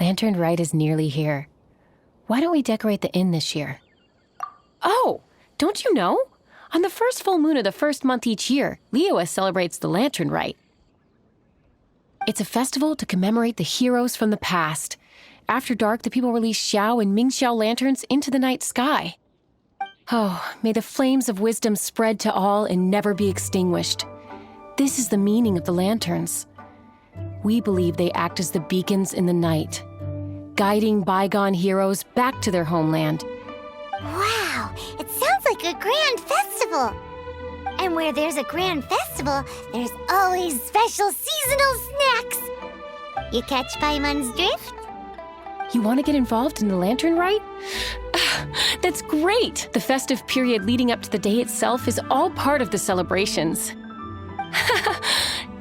Lantern Rite is nearly here. Why don't we decorate the inn this year? Oh, don't you know? On the first full moon of the first month each year, Liyue celebrates the Lantern Rite. It's a festival to commemorate the heroes from the past. After dark, the people release Xiao and Mingxiao lanterns into the night sky. Oh, may the flames of wisdom spread to all and never be extinguished. This is the meaning of the lanterns. We believe they act as the beacons in the night, guiding bygone heroes back to their homeland. Wow, it sounds like a grand festival. And where there's a grand festival, there's always special seasonal snacks. You catch Paimon's drift? You want to get involved in the Lantern Rite? That's great! The festive period leading up to the day itself is all part of the celebrations.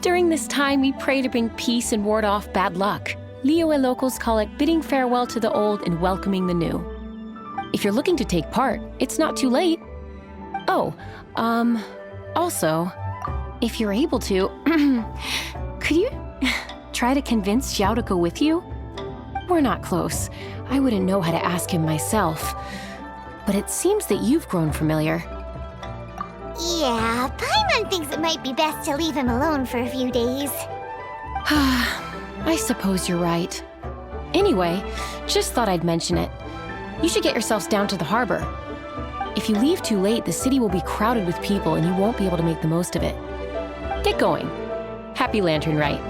During this time, we pray to bring peace and ward off bad luck. Liyue locals call it bidding farewell to the old and welcoming the new. If you're looking to take part, it's not too late. Oh, also, if you're able to, could you try to convince Xiao to go with you? We're not close. I wouldn't know how to ask him myself. But it seems that you've grown familiar. Yeah, Paimon thinks it might be best to leave him alone for a few days. I suppose you're right. Anyway, just thought I'd mention it. You should get yourselves down to the harbor. If you leave too late, the city will be crowded with people and you won't be able to make the most of it. Get going. Happy Lantern Rite.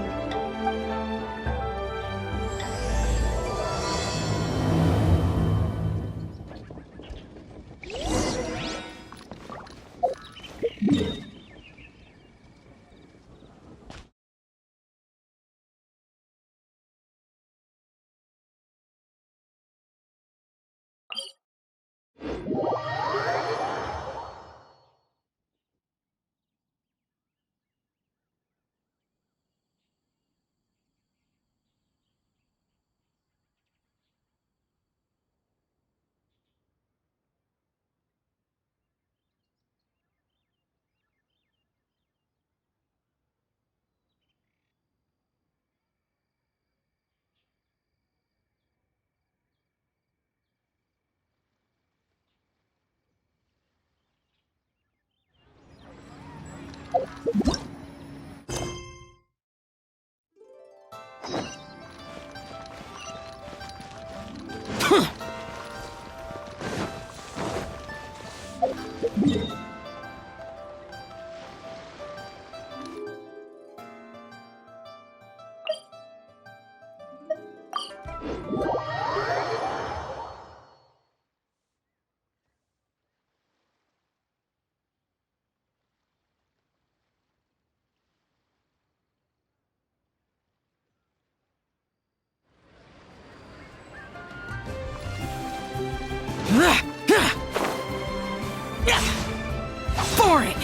Boring!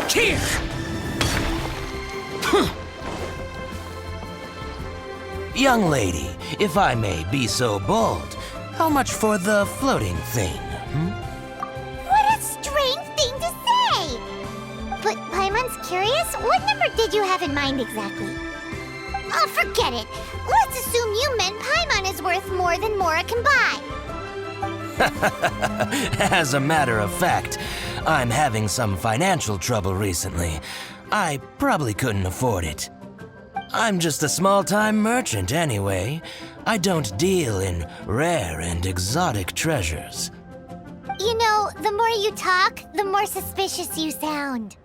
Here! Young lady, if I may be so bold, how much for the floating thing? What a strange thing to say! But Paimon's curious, what number did you have in mind exactly? Oh, forget it. Let's assume you meant Paimon is worth more than Mora can buy. As a matter of fact, I'm having some financial trouble recently. I probably couldn't afford it. I'm just a small-time merchant anyway. I don't deal in rare and exotic treasures. You know, the more you talk, the more suspicious you sound.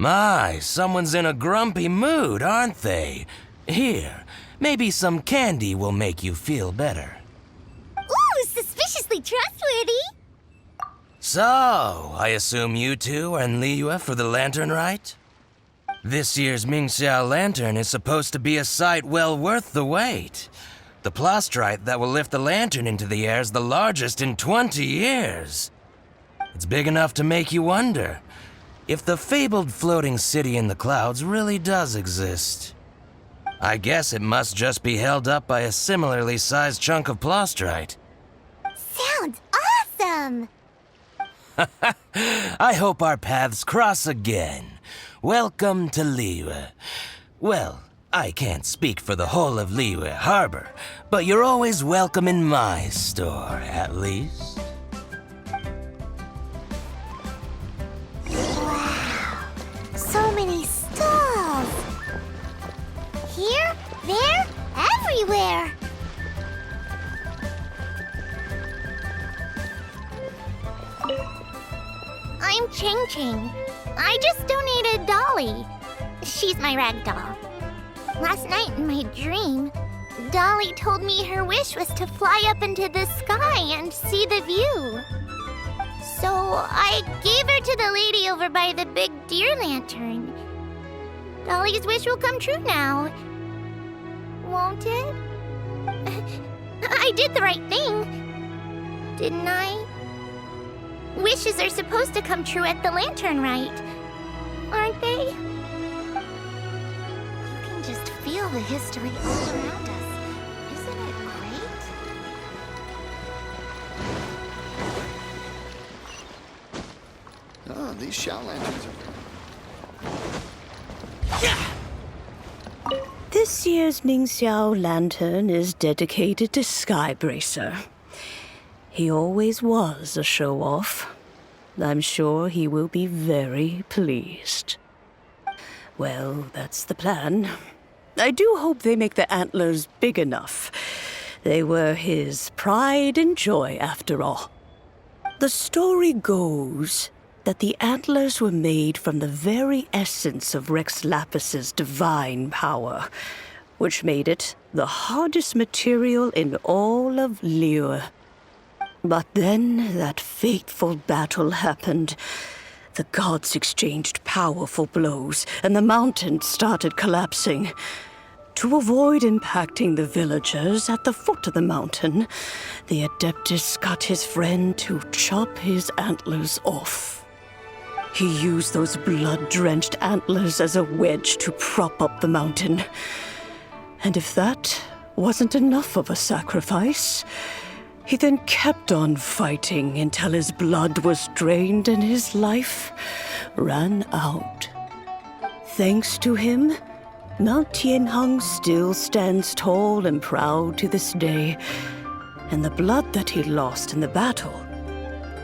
My, someone's in a grumpy mood, aren't they? Here, maybe some candy will make you feel better. Ooh, suspiciously trustworthy. So, I assume you two are in Liyue for the Lantern Rite? This year's Mingxiao lantern is supposed to be a sight well worth the wait. The plastrite that will lift the lantern into the air is the largest in 20 years. It's big enough to make you wonder if the fabled floating city in the clouds really does exist. I guess it must just be held up by a similarly sized chunk of plastrite. Sounds awesome! I hope our paths cross again. Welcome to Liyue. Well, I can't speak for the whole of Liyue Harbor, but you're always welcome in my store, at least. Wow, so many stalls. Here, there, everywhere. I'm Ching Ching. I just donated Dolly. She's my rag doll. Last night in my dream, Dolly told me her wish was to fly up into the sky and see the view. So I gave her to the lady over by the big deer lantern. Dolly's wish will come true now. Won't it? I did the right thing, didn't I? Wishes are supposed to come true at the lantern rite, aren't they? You can just feel the history all around us. Isn't it great? Oh, these Shao lanterns are... This year's Mingxiao lantern is dedicated to Skybracer. He always was a show-off. I'm sure he will be very pleased. Well, that's the plan. I do hope they make the antlers big enough. They were his pride and joy, after all. The story goes that the antlers were made from the very essence of Rex Lapis's divine power, which made it the hardest material in all of Liyue. But then that fateful battle happened. The gods exchanged powerful blows, and the mountain started collapsing. To avoid impacting the villagers at the foot of the mountain, the Adeptus got his friend to chop his antlers off. He used those blood-drenched antlers as a wedge to prop up the mountain. And if that wasn't enough of a sacrifice, he then kept on fighting until his blood was drained and his life ran out. Thanks to him, Mount Tianheng still stands tall and proud to this day, and the blood that he lost in the battle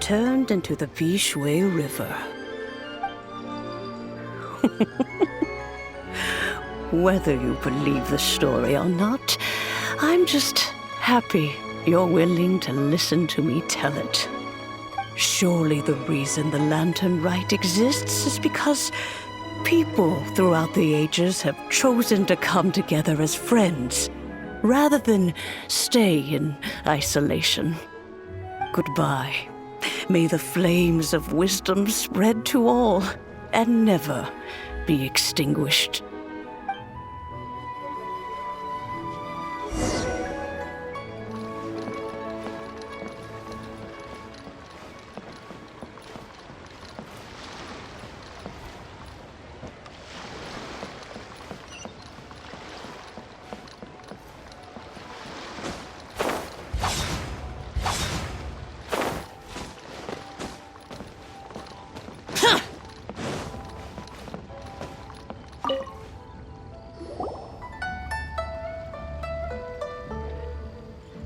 turned into the Bishui River. Whether you believe the story or not, I'm just happy you're willing to listen to me tell it. Surely the reason the Lantern Rite exists is because people throughout the ages have chosen to come together as friends, rather than stay in isolation. Goodbye. May the flames of wisdom spread to all and never be extinguished.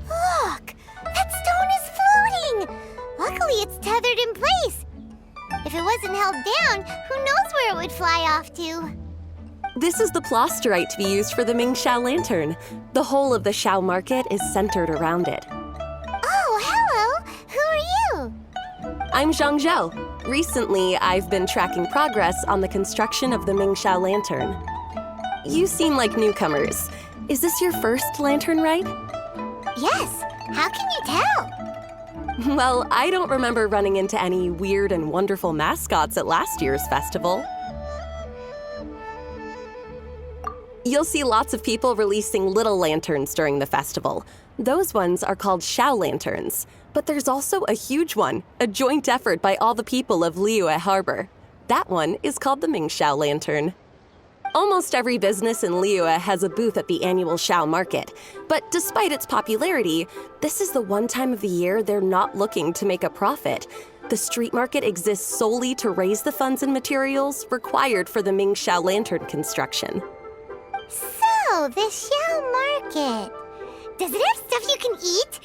Look! That stone is floating! Luckily, it's tethered in place. If it wasn't held down, who knows where it would fly off to? This is the plasterite to be used for the Mingxiao lantern. The whole of the Xiao market is centered around it. Oh, hello! Who are you? I'm Zhang Zhao. Recently, I've been tracking progress on the construction of the Mingxiao lantern. You seem like newcomers. Is this your first lantern rite? Yes. How can you tell? Well, I don't remember running into any weird and wonderful mascots at last year's festival. You'll see lots of people releasing little lanterns during the festival. Those ones are called Xiao lanterns. But there's also a huge one, a joint effort by all the people of Liyue Harbor. That one is called the Mingxiao lantern. Almost every business in Liyue has a booth at the annual Xiao market. But despite its popularity, this is the one time of the year they're not looking to make a profit. The street market exists solely to raise the funds and materials required for the Mingxiao lantern construction. So, Oh, the Shell Market. Does it have stuff you can eat?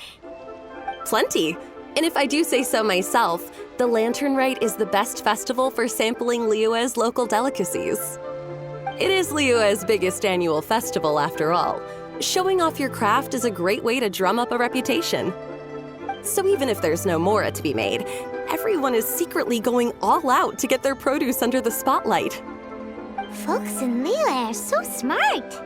Plenty. And if I do say so myself, the Lantern Rite is the best festival for sampling Liyue's local delicacies. It is Liyue's biggest annual festival, after all. Showing off your craft is a great way to drum up a reputation. So even if there's no mora to be made, everyone is secretly going all out to get their produce under the spotlight. Folks in Liyue are so smart.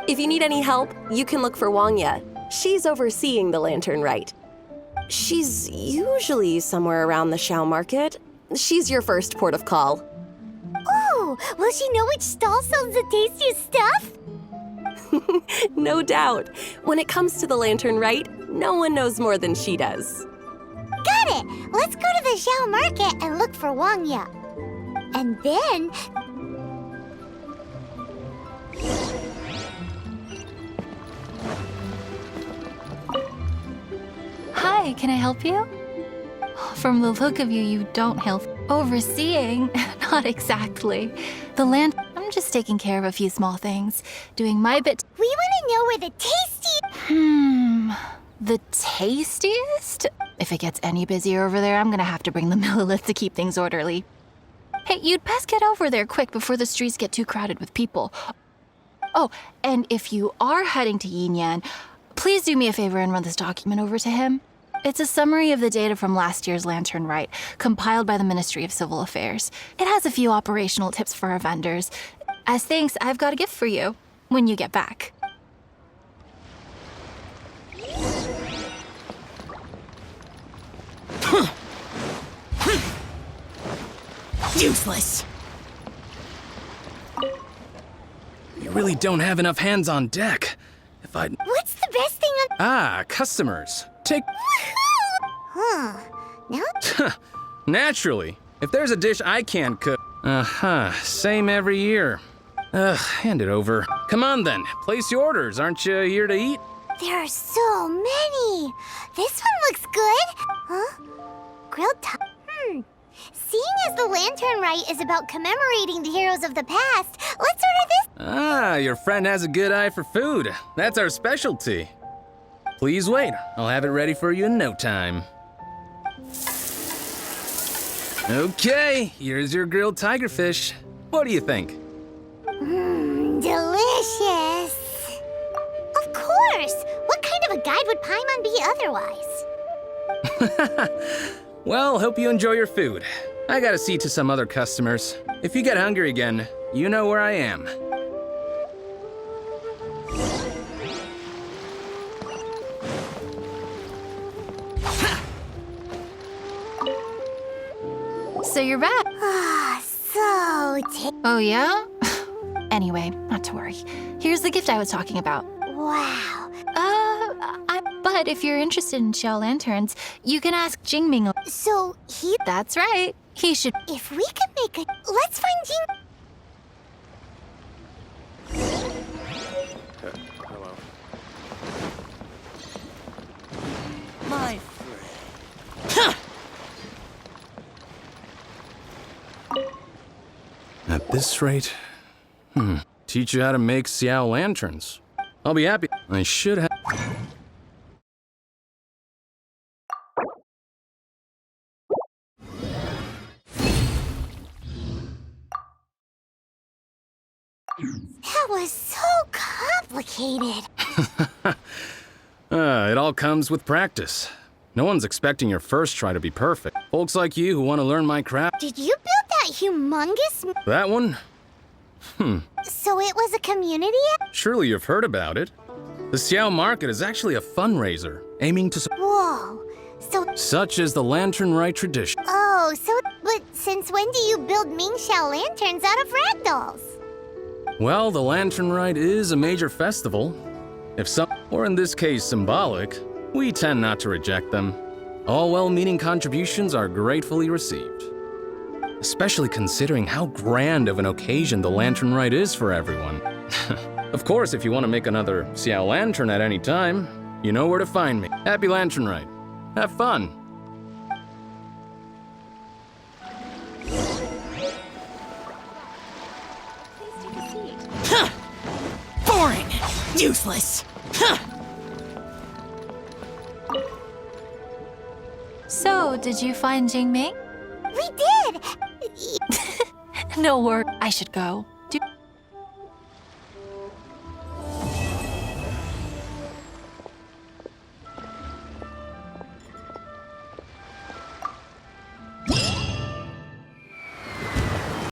If you need any help, you can look for Wangya. She's overseeing the Lantern Rite. She's usually somewhere around the Xiao Market. She's your first port of call. Oh, will she know which stall sells the tastiest stuff? No doubt. When it comes to the Lantern Rite, no one knows more than she does. Got it! Let's go to the Xiao Market and look for Wangya. And then... Hi, can I help you? From the look of you, you don't help. Overseeing? Not exactly. I'm just taking care of a few small things. Doing my bit. We want to know where the The tastiest? If it gets any busier over there, I'm gonna have to bring the millilith to keep things orderly. Hey, you'd best get over there quick before the streets get too crowded with people. Oh, and if you are heading to Yinyan, please do me a favor and run this document over to him. It's a summary of the data from last year's Lantern Rite, compiled by the Ministry of Civil Affairs. It has a few operational tips for our vendors. As thanks, I've got a gift for you when you get back. Useless! You really don't have enough hands on deck. If I'd... What's the best thing on... Ah, customers. Take... Huh. No? Naturally. If there's a dish I can't cook... Same every year. Hand it over. Come on then, place your orders. Aren't you here to eat? There are so many. This one looks good. Huh? Grilled Seeing as the Lantern Rite is about commemorating the heroes of the past, let's order this. Ah, your friend has a good eye for food. That's our specialty. Please wait. I'll have it ready for you in no time. Okay, here's your grilled tigerfish. What do you think? Delicious. Of course. What kind of a guide would Paimon be otherwise? Well, hope you enjoy your food. I gotta see to some other customers. If you get hungry again, you know where I am. So you're back. Oh, yeah? Anyway, not to worry. Here's the gift I was talking about. Wow. But if you're interested in Xiao Lanterns, you can ask Jingming. So That's right. He should... If we could make a... Let's find Hello. My friend. At this rate... Teach you how to make Xiao Lanterns. I'll be happy. I should have... That was so complicated. It all comes with practice. No one's expecting your first try to be perfect. Folks like you who want to learn my craft... Did you build that humongous... That one? So it was a community? Surely you've heard about it. The Xiao Market is actually a fundraiser, aiming to... Whoa. So... Such as the Lantern Rite tradition. Oh, so... But since when do you build Mingxiao lanterns out of ragdolls? Well, the Lantern Rite is a major festival. If some... Or in this case, symbolic, we tend not to reject them. All well-meaning contributions are gratefully received. Especially considering how grand of an occasion the Lantern Rite is for everyone. Of course, if you want to make another Xiao Lantern at any time, you know where to find me. Happy Lantern Rite. Have fun. Boring! Useless! Huh. So, did you find Jingming? We did! No work. I should go.